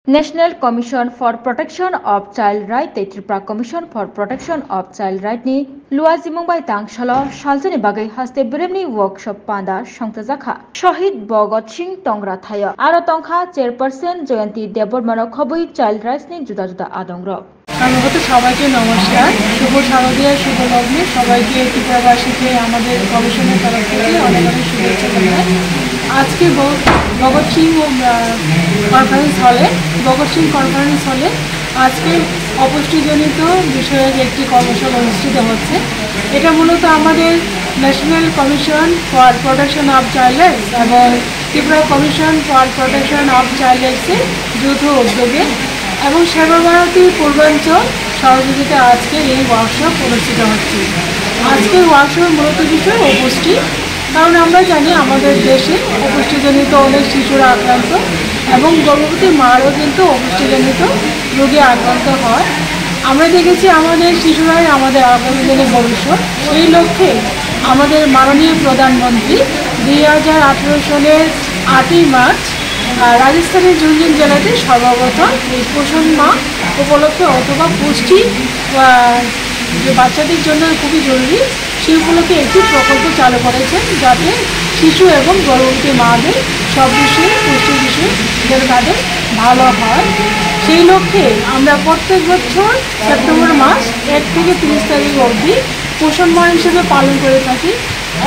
National Commission for Protection of Child Rights Tripura Commission for Protection of Child Rights ni Lua Zimongbai Tangshala Shaljani Bagai Haste Bremni Workshop Panda Shangtajaka Shahid Bhagat Singh Tongra Thaya Aro Tongkha Chairperson Jayanti Debormano Khobui Child Rights ni Juda Juda Adongrok আগত সবাইকে নমস্কার। শুভ শারদীয়া শুভ লগ্নে সবাইকে ত্রিপুরাবাসীকে আমাদের কমিশনের তরফ থেকে অনেক অনেক শুভেচ্ছা জানাই। আজকে ভগৎ সিং কনফারেন্স হলে আজকে অপুষ্টিজনিত বিষয়ের একটি কর্মশালা অনুষ্ঠিত হচ্ছে। এটা মূলত আমাদের national commission for protection of child rights এবং Tripura commission for protection of child রাইটসের যৌথ উদ্যোগে এবং সেবা ভারতী পূর্বাঞ্চল সহযোগিতা আজকের এই ওয়ার্কশপ অনুষ্ঠিত হচ্ছে। আজকের ওয়ার্কশপের মূলত বিষয় অপুষ্টি, কারণ আমরা জানি আমাদের দেশে অপুষ্টিজনিত অনেক শিশুরা আক্রান্ত এবং গর্ভবতী মারও কিন্তু অপুষ্টিজনিত রোগে আক্রান্ত হয়। আমরা দেখেছি আমাদের শিশুরাই আমাদের আগামী দিনের ভবিষ্যৎ। সেই লক্ষ্যে আমাদের মাননীয় প্রধানমন্ত্রী 2018 সালের 8ই মার্চ রাজস্থানের ঝুনঝুন জেলাতে সর্বপ্রথম এই পোষণ মাহ উপলক্ষে অথবা পুষ্টি যে বাচ্চাদের জন্য খুবই জরুরি সেই উপলক্ষে একটি প্রকল্প চালু করেছেন, যাতে শিশু এবং গর্ভবতী মাদের সব বিষয়ে পুষ্টি বিষয়ে যেন তাদের ভালো হয়। সেই লক্ষ্যে আমরা প্রত্যেক বছর সেপ্টেম্বর মাস 1 থেকে 30 তারিখ অবধি পোষণ মাহ হিসেবে পালন করে থাকি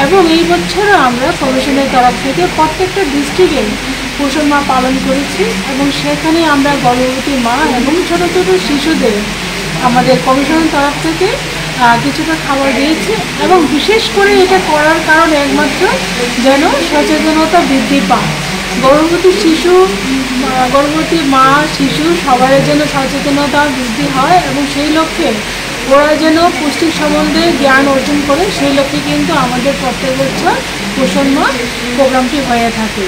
এবং এই বছরও আমরা কমিশনের তরফ থেকে প্রত্যেকটা ডিস্ট্রিক্টে পোষণ মাহ পালন করেছি এবং সেখানে আমরা গর্ভবতী মা এবং ছোটো ছোটো শিশুদের আমাদের কমিশনের তরফ থেকে কিছুটা খাবার দিয়েছি এবং বিশেষ করে এটা করার কারণ একমাত্র যেন সচেতনতা বৃদ্ধি পায়। গর্ভবতী মা শিশু সবার যেন সচেতনতা বৃদ্ধি হয় এবং সেই লক্ষ্যে ওরা যেন পুষ্টি সম্বন্ধে জ্ঞান অর্জন করে, সেই লক্ষ্যে কিন্তু আমাদের প্রত্যেক বছর পোষণ মাহ প্রোগ্রামটি হয়ে থাকে।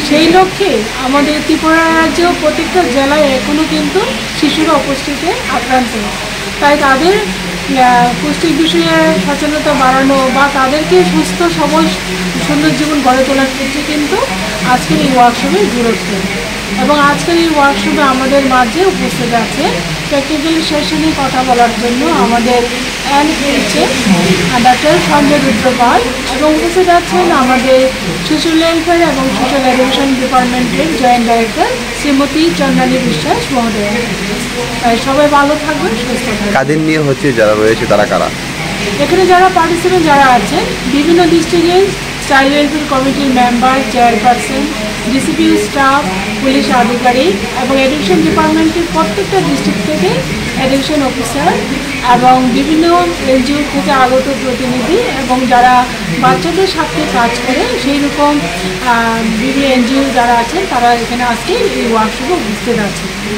সেই লক্ষ্যে আমাদের ত্রিপুরা রাজ্য প্রত্যেকটা জেলায় এখনও কিন্তু শিশুরা অপুষ্টিতে আক্রান্ত, তাই তাদের পুষ্টির বিষয়ে সচেতনতা বাড়ানো বা তাদেরকে সুস্থ সবল সুন্দর জীবন গড়ে তোলার ক্ষেত্রে কিন্তু আজকের এই ওয়ার্কশপের গুরুত্ব। এবং আজকের এই ওয়ার্কশপে আমাদের মাঝে উপস্থিত আছে টেকনিক্যাল সেশনে কথা বলার জন্য আমাদের NHM ডাক্তার সঞ্জয় রুদ্রপাল এবং উপস্থিত আছেন আমাদের শিশু ওয়েলফেয়ার এবং সোশ্যাল এডুকেশন ডিপার্টমেন্টের জয়েন্ট ডাইরেক্টর শ্রীমতী চন্দ্রানী বিশ্বাস মহোদয়। তাই সবাই ভালো থাকবেন, সুস্থ থাকবেন। কাদের নিয়ে হচ্ছে যারা রয়েছে তারা কারা? এখানে যারা পার্টিসিপেন্ট যারা আছেন বিভিন্ন ডিস্ট্রিক্টের চাইল্ড ওয়েলফেয়ার কমিটির member, chairperson, DCP staff, police আধিকারিক এবং এডুকেশন ডিপার্টমেন্টের প্রত্যেকটা ডিস্ট্রিক্ট থেকে এডুকেশন অফিসার এবং বিভিন্ন NGO থেকে আগত প্রতিনিধি এবং যারা বাচ্চাদের সাথে কাজ করে সেই রকম বিভিন্ন NGO যারা আছেন তারা এখানে আজকে এই ওয়ার্কশপে উপস্থিত আছেন।